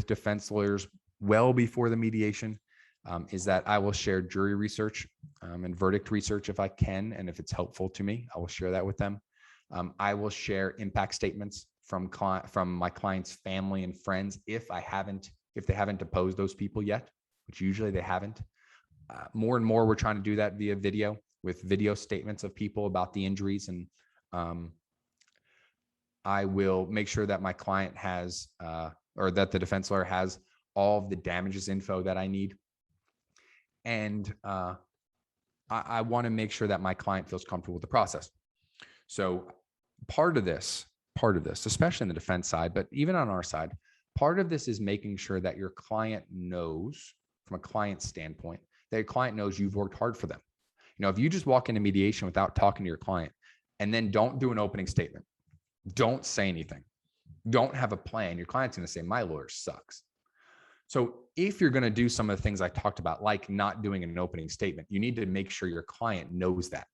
defense lawyers well before the mediation is that I will share jury research and verdict research if I can, and if it's helpful to me, I will share that with them. I will share impact statements from my client's family and friends if they haven't deposed those people yet, which usually they haven't. More and more, we're trying to do that via video, with video statements of people about the injuries. And I will make sure that my client has, or that the defense lawyer has, all of the damages info that I need. And I want to make sure that my client feels comfortable with the process. So part of this, especially on the defense side, but even on our side, part of this is making sure that your client knows, from a client standpoint, that your client knows you've worked hard for them. If you just walk into mediation without talking to your client and then don't do an opening statement, don't say anything, don't have a plan, your client's going to say, my lawyer sucks. So if you're going to do some of the things I talked about, like not doing an opening statement, you need to make sure your client knows that.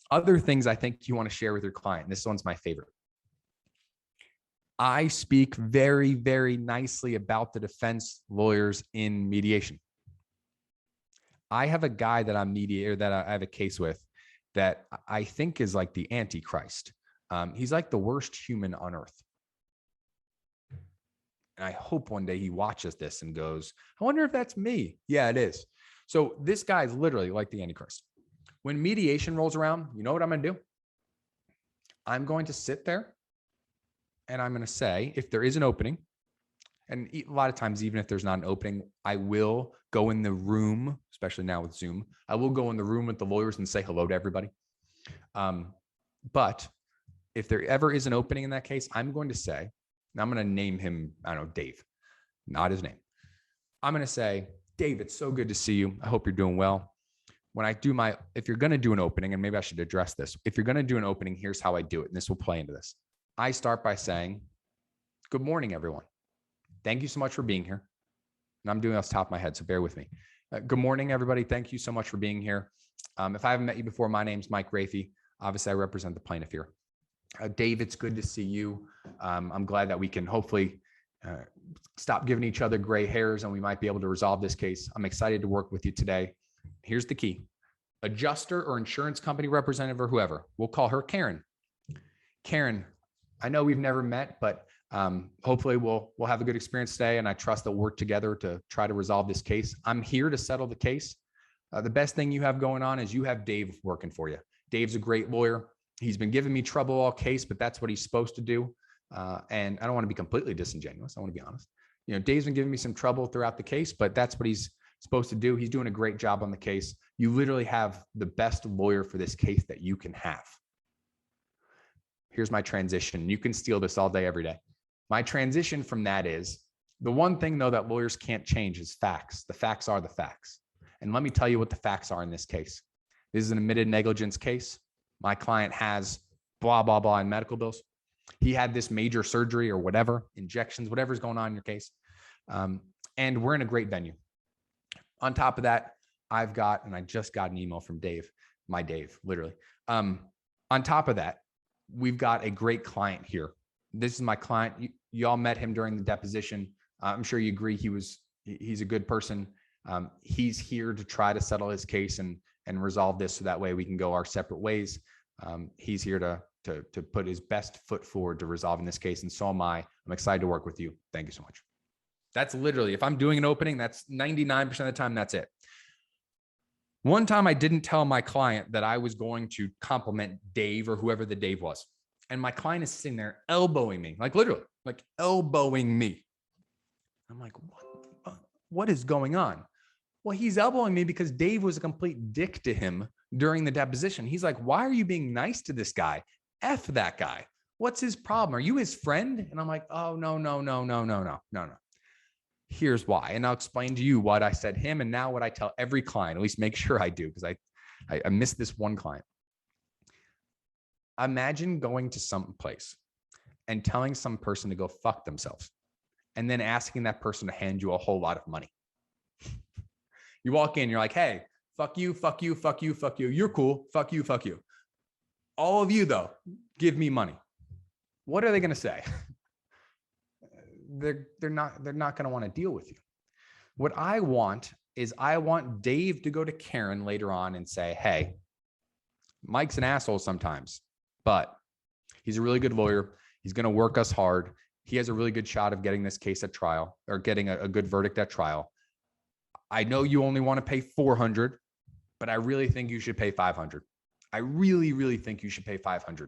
Other things I think you want to share with your client, and this one's my favorite. I speak very, very nicely about the defense lawyers in mediation. I have a guy that I have a case with that I think is like the Antichrist. He's like the worst human on earth. And I hope one day he watches this and goes, I wonder if that's me. Yeah, it is. So this guy is literally like the Antichrist. When mediation rolls around, you know what I'm going to do? I'm going to sit there and I'm going to say, if there is an opening, and a lot of times, even if there's not an opening, I will go in the room, especially now with Zoom, I will go in the room with the lawyers and say hello to everybody. But if there ever is an opening in that case, I'm going to say, and I'm going to name him, I don't know, Dave, not his name. I'm going to say, Dave, it's so good to see you. I hope you're doing well. If you're going to do an opening, and maybe I should address this. If you're going to do an opening, here's how I do it. And this will play into this. I start by saying, good morning, everyone. Thank you so much for being here. And I'm doing this off the top of my head, so bear with me. Good morning, everybody. Thank you so much for being here. If I haven't met you before, my name's Mike Rafi. Obviously, I represent the plaintiff here. Dave, it's good to see you. I'm glad that we can hopefully stop giving each other gray hairs and we might be able to resolve this case. I'm excited to work with you today. Here's the key. Adjuster or insurance company representative or whoever, we'll call her Karen. Karen, I know we've never met, but hopefully we'll have a good experience today, and I trust that we'll work together to try to resolve this case. I'm here to settle the case. The best thing you have going on is you have Dave working for you. Dave's a great lawyer. He's been giving me trouble all case, but that's what he's supposed to do. And I don't want to be completely disingenuous. I want to be honest. You know, Dave's been giving me some trouble throughout the case, but that's what he's supposed to do. He's doing a great job on the case. You literally have the best lawyer for this case that you can have. Here's my transition. You can steal this all day, every day. My transition from that is the one thing, though, that lawyers can't change is facts. The facts are the facts. And let me tell you what the facts are in this case. This is an admitted negligence case. My client has blah, blah, blah in medical bills. He had this major surgery or whatever, injections, whatever's going on in your case. And we're in a great venue. On top of that, I've got, and I just got an email from Dave, my Dave, literally. On top of that, we've got a great client here. This is my client. You all met him during the deposition. I'm sure you agree he's a good person. He's here to try to settle his case and resolve this so that way we can go our separate ways. He's here to put his best foot forward to resolving this case, and so am I. I'm excited to work with you. Thank you so much. That's literally, if I'm doing an opening, that's 99% of the time, that's it. One time I didn't tell my client that I was going to compliment Dave or whoever the Dave was. And my client is sitting there elbowing me, like literally, like elbowing me. I'm like, what is going on? Well, he's elbowing me because Dave was a complete dick to him during the deposition. He's like, why are you being nice to this guy? F that guy. What's his problem? Are you his friend? And I'm like, oh, no. Here's why. And I'll explain to you what I said him and now what I tell every client, at least make sure I do, because I missed this one client. Imagine going to some place and telling some person to go fuck themselves and then asking that person to hand you a whole lot of money. You walk in, you're like, hey, fuck you, fuck you, fuck you, fuck you. You're cool. Fuck you, fuck you. All of you, though, give me money. What are they going to say? They're not going to want to deal with you. What I want is I want Dave to go to Karen later on and say, hey, Mike's an asshole sometimes, but he's a really good lawyer. He's going to work us hard. He has a really good shot of getting this case at trial or getting a good verdict at trial. I know you only want to pay $400, but I really think you should pay $500. I really, really think you should pay $500.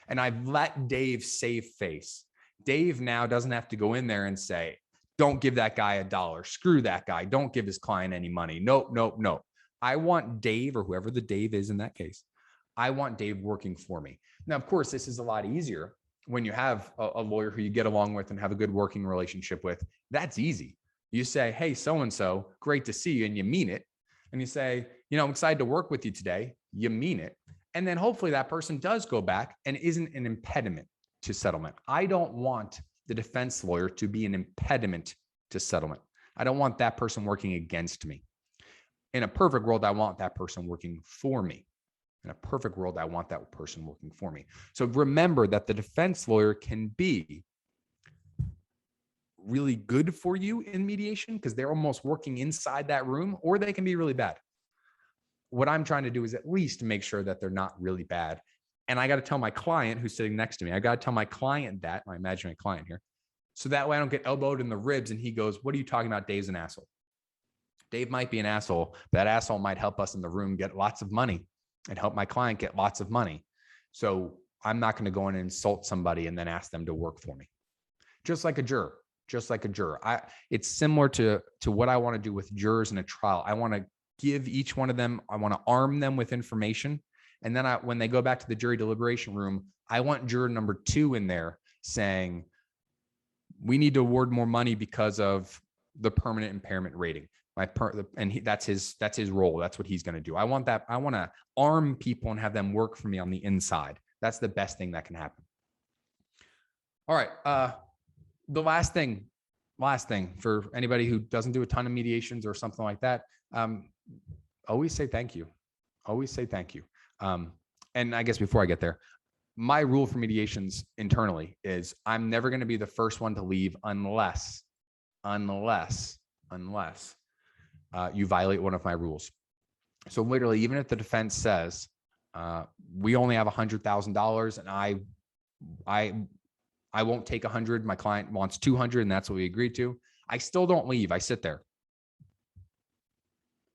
And I've let Dave save face. Dave now doesn't have to go in there and say, don't give that guy $1. Screw that guy. Don't give his client any money. No. I want Dave, or whoever the Dave is in that case, I want Dave working for me. Now, of course, this is a lot easier when you have a lawyer who you get along with and have a good working relationship with. That's easy. You say, hey, so-and-so, great to see you, and you mean it. And you say, I'm excited to work with you today. You mean it. And then hopefully that person does go back and isn't an impediment to settlement. I don't want the defense lawyer to be an impediment to settlement. I don't want that person working against me. In a perfect world, I want that person working for me. In a perfect world, I want that person working for me. So remember that the defense lawyer can be really good for you in mediation because they're almost working inside that room, or they can be really bad. What I'm trying to do is at least make sure that they're not really bad. And I got to tell my client who's sitting next to me, I got to tell my client that, my imaginary client here, so that way I don't get elbowed in the ribs and he goes, what are you talking about? Dave's an asshole. Dave might be an asshole. That asshole might help us in the room get lots of money and help my client get lots of money. So I'm not going to go in and insult somebody and then ask them to work for me. Just like a juror. It's similar to what I want to do with jurors in a trial. I want to give each one of them, I want to arm them with information. And then when they go back to the jury deliberation room, I want juror number 2 in there saying, we need to award more money because of the permanent impairment rating. That's his role. That's what he's going to do. I want to arm people and have them work for me on the inside. That's the best thing that can happen. All right. The last thing last thing for anybody who doesn't do a ton of mediations or something like that, always say thank you. Always say thank you. And I guess before I get there, my rule for mediations internally is I'm never going to be the first one to leave unless you violate one of my rules. So literally, even if the defense says we only have $100,000 and I won't take 100, my client wants 200, and that's what we agreed to, I still don't leave. I sit there.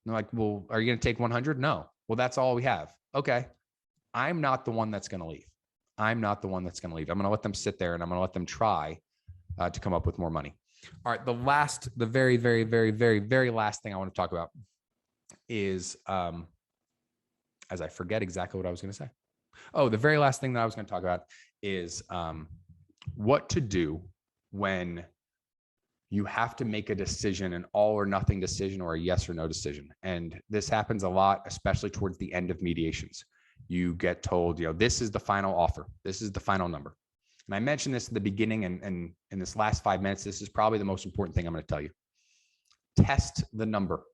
They're like, well, are you going to take 100? No. Well, that's all we have. Okay. I'm not the one that's going to leave. I'm not the one that's going to leave. I'm going to let them sit there and I'm going to let them try to come up with more money. All right. The very, very, very, very, very last thing I want to talk about is, as I forget exactly what I was going to say. Oh, the very last thing that I was going to talk about is what to do when you have to make a decision, an all or nothing decision or a yes or no decision. And this happens a lot, especially towards the end of mediations. You get told, this is the final offer. This is the final number. And I mentioned this at the beginning, and in this last 5 minutes, this is probably the most important thing I'm going to tell you. Test the number.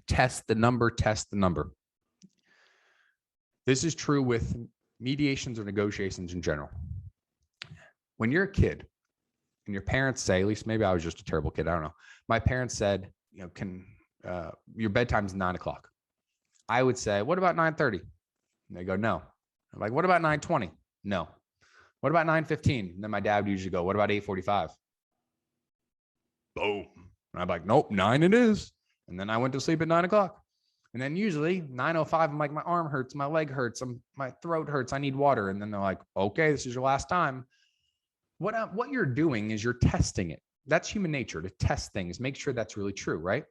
Test the number. Test the number. This is true with mediations or negotiations in general. When you're a kid and your parents say, at least maybe I was just a terrible kid, I don't know. My parents said, your bedtime's 9 o'clock. I would say, what about 9:30? And they go, no. I'm like, what about 9:20? No. What about 9:15? And then my dad would usually go, what about 8:45? Boom. And I'm like, nope, 9 it is. And then I went to sleep at 9 o'clock. And then usually 9:05, I'm like, my arm hurts, my leg hurts, my throat hurts, I need water. And then they're like, okay, this is your last time. What you're doing is you're testing it. That's human nature, to test things, make sure that's really true, right?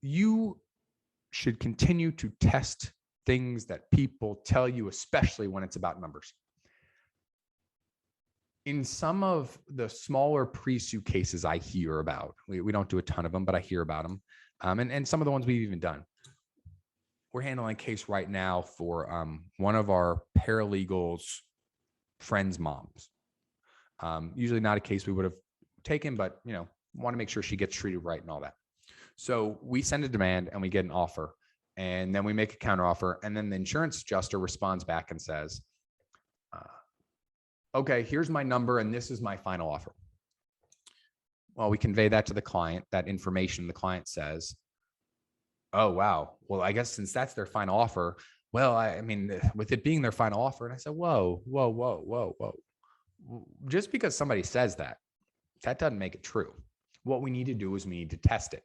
You should continue to test things that people tell you, especially when it's about numbers. In some of the smaller pre-suit cases I hear about, we don't do a ton of them, but I hear about them. And some of the ones we've even done. We're handling a case right now for one of our paralegals' friends' moms. Usually not a case we would have taken, but want to make sure she gets treated right and all that. So we send a demand and we get an offer, and then we make a counteroffer, and then the insurance adjuster responds back and says, okay, here's my number and this is my final offer. Well, we convey that to the client, that information. The client says, oh, wow. Well, I guess since that's their final offer, well, I mean, with it being their final offer. And I said, whoa. Just because somebody says that doesn't make it true. What we need to do is we need to test it.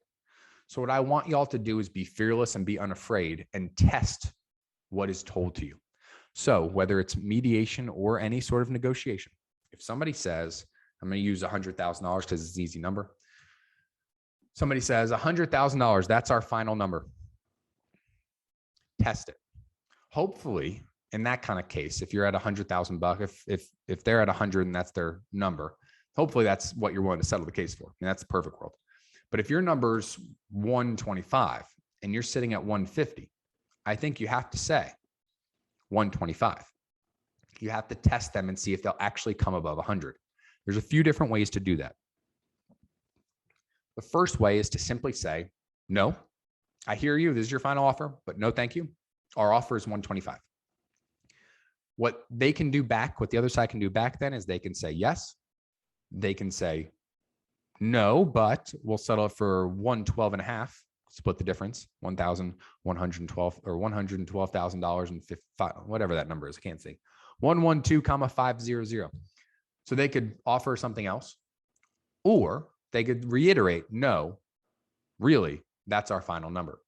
So what I want y'all to do is be fearless and be unafraid and test what is told to you. So whether it's mediation or any sort of negotiation, if somebody says, I'm going to use $100,000 because it's an easy number. Somebody says $100,000, that's our final number. Test it. Hopefully, in that kind of case, if you're at $100,000, if they're at 100 and that's their number, hopefully that's what you're willing to settle the case for. I mean, that's the perfect world. But if your number's 125 and you're sitting at 150, I think you have to say 125. You have to test them and see if they'll actually come above 100. There's a few different ways to do that. The first way is to simply say, no, I hear you. This is your final offer, but no, thank you. Our offer is 125. What they can do back, what the other side can do back then is they can say yes. They can say no, but we'll settle it for 112.5. Split the difference, $1,112 or $112,000 and whatever that number is. I can't see. 112,500. So they could offer something else, or they could reiterate, no, really, that's our final number.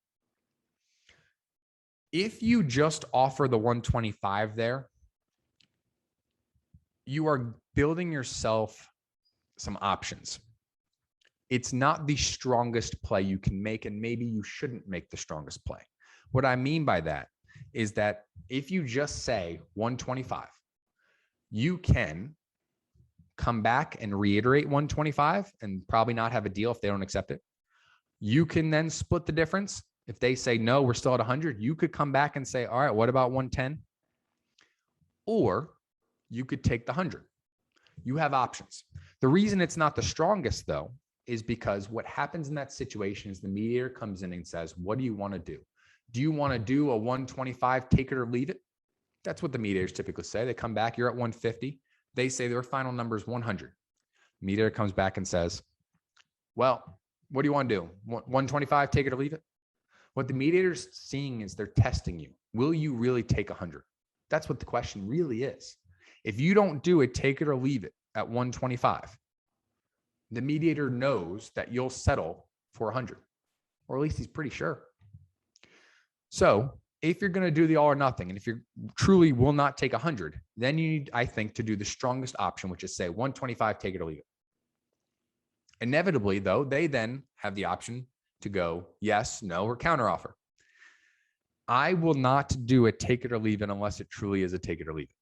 If you just offer the 125 there, you are building yourself some options. It's not the strongest play you can make, and maybe you shouldn't make the strongest play. What I mean by that is that if you just say 125, you can come back and reiterate 125 and probably not have a deal if they don't accept it. You can then split the difference. If they say, no, we're still at 100, you could come back and say, all right, what about 110? Or you could take the 100. You have options. The reason it's not the strongest though, is because what happens in that situation is the mediator comes in and says, what do you want to do? Do you want to do a 125, take it or leave it? That's what the mediators typically say. They come back, you're at 150. They say their final number is 100. The mediator comes back and says, well, what do you want to do? 125, take it or leave it? What the mediator's seeing is they're testing you. Will you really take 100? That's what the question really is. If you don't do it, take it or leave it at 125, the mediator knows that you'll settle for 100, or at least he's pretty sure. So if you're going to do the all or nothing, and if you truly will not take 100, then you need, I think, to do the strongest option, which is say 125, take it or leave it. Inevitably, though, they then have the option to go yes, no, or counteroffer. I will not do a take it or leave it unless it truly is a take it or leave it.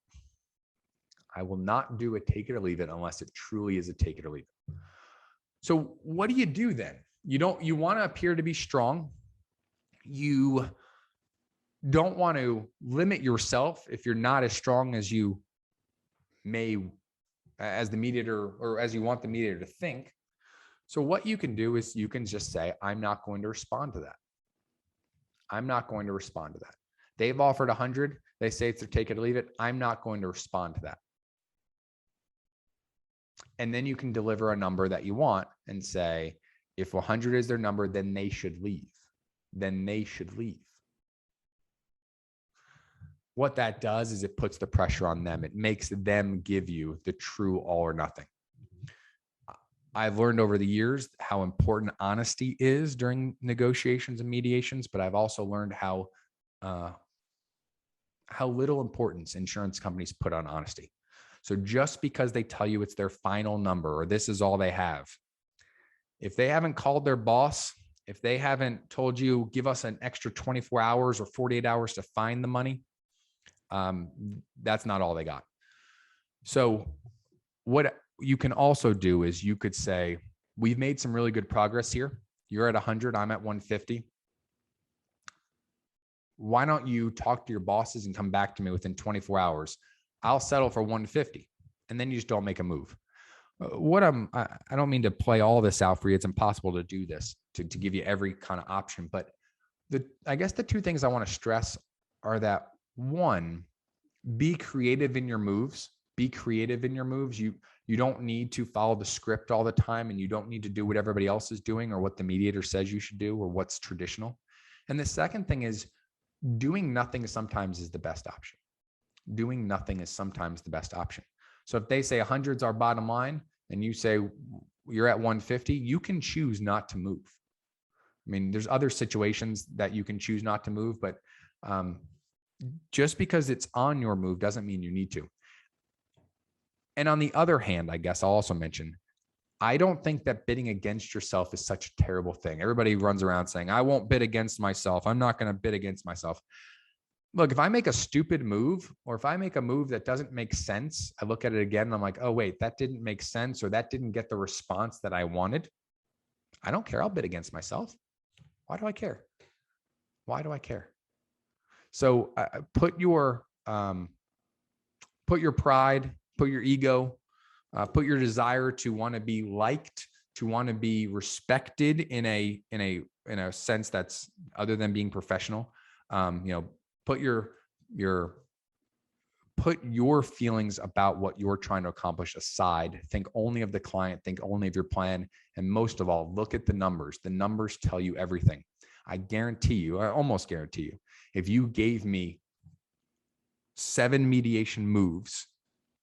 I will not do a take it or leave it unless it truly is a take it or leave it. So what do you do then? You want to appear to be strong. You don't want to limit yourself if you're not as strong as you may, as the mediator, or as you want the mediator to think. So what you can do is you can just say, I'm not going to respond to that. I'm not going to respond to that. They've offered 100. They say it's their take it or leave it. I'm not going to respond to that. And then you can deliver a number that you want and say, if 100 is their number, then they should leave. Then they should leave. What that does is it puts the pressure on them. It makes them give you the true all or nothing. I've learned over the years how important honesty is during negotiations and mediations, but I've also learned how little importance insurance companies put on honesty. So just because they tell you it's their final number or this is all they have, if they haven't called their boss, if they haven't told you, give us an extra 24 hours or 48 hours to find the money, that's not all they got. So what you can also do is you could say, we've made some really good progress here. You're at 100, I'm at 150. Why don't you talk to your bosses and come back to me within 24 hours? I'll settle for 150. And then you just don't make a move. I don't mean to play all this out for you. It's impossible to do this, to give you every kind of option. But I guess the two things I want to stress are that, one, be creative in your moves. Be creative in your moves. You don't need to follow the script all the time, and you don't need to do what everybody else is doing or what the mediator says you should do or what's traditional. And the second thing is, doing nothing sometimes is the best option. Doing nothing is sometimes the best option. So if they say 100's our bottom line and you say you're at 150, you can choose not to move. I mean, there's other situations that you can choose not to move, but just because it's on your move doesn't mean you need to. And on the other hand, I guess I'll also mention, I don't think that bidding against yourself is such a terrible thing. Everybody runs around saying, I won't bid against myself. I'm not going to bid against myself. Look, if I make a stupid move, or if I make a move that doesn't make sense, I look at it again and I'm like, oh, wait, that didn't make sense, or that didn't get the response that I wanted. I don't care. I'll bid against myself. Why do I care? Why do I care? So put your pride, put your ego, put your desire to want to be liked, to want to be respected in a sense that's other than being professional. Put your feelings about what you're trying to accomplish aside. Think only of the client, think only of your plan. And most of all, look at the numbers. The numbers tell you everything. I almost guarantee you, if you gave me 7 mediation moves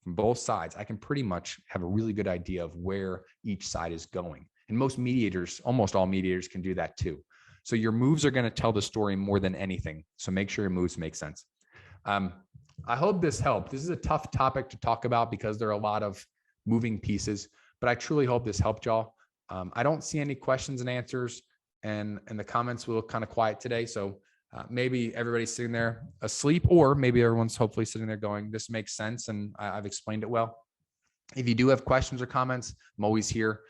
from both sides, I can pretty much have a really good idea of where each side is going. And most mediators, almost all mediators, can do that too. So your moves are going to tell the story more than anything. So make sure your moves make sense. I hope this helped. This is a tough topic to talk about because there are a lot of moving pieces, but I truly hope this helped y'all. I don't see any questions and answers, and the comments will look kind of quiet today. So maybe everybody's sitting there asleep, or maybe everyone's hopefully sitting there going, this makes sense, and I've explained it well. If you do have questions or comments, I'm always here.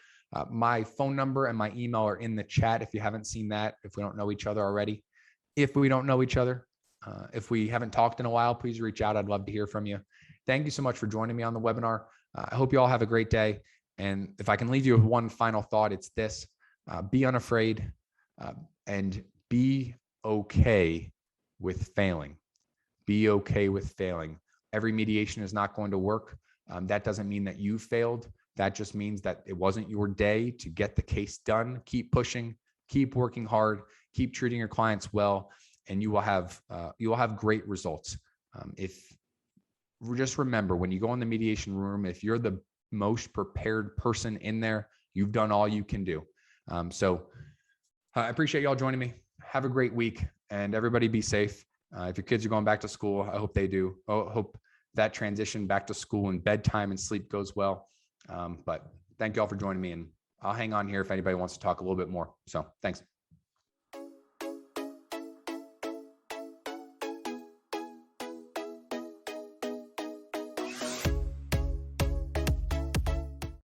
My phone number and my email are in the chat if you haven't seen that, if we don't know each other already. If we don't know each other, if we haven't talked in a while, please reach out. I'd love to hear from you. Thank you so much for joining me on the webinar. I hope you all have a great day. And if I can leave you with one final thought, it's this: be unafraid and be okay with failing. Be okay with failing. Every mediation is not going to work. That doesn't mean that you failed. That just means that it wasn't your day to get the case done. Keep pushing, keep working hard, keep treating your clients well, and you will have great results. If just remember, when you go in the mediation room, if you're the most prepared person in there, you've done all you can do. So I appreciate y'all joining me. Have a great week, and everybody be safe. If your kids are going back to school, I hope they do. I hope that transition back to school and bedtime and sleep goes well. But thank y'all for joining me, and I'll hang on here if anybody wants to talk a little bit more. So thanks.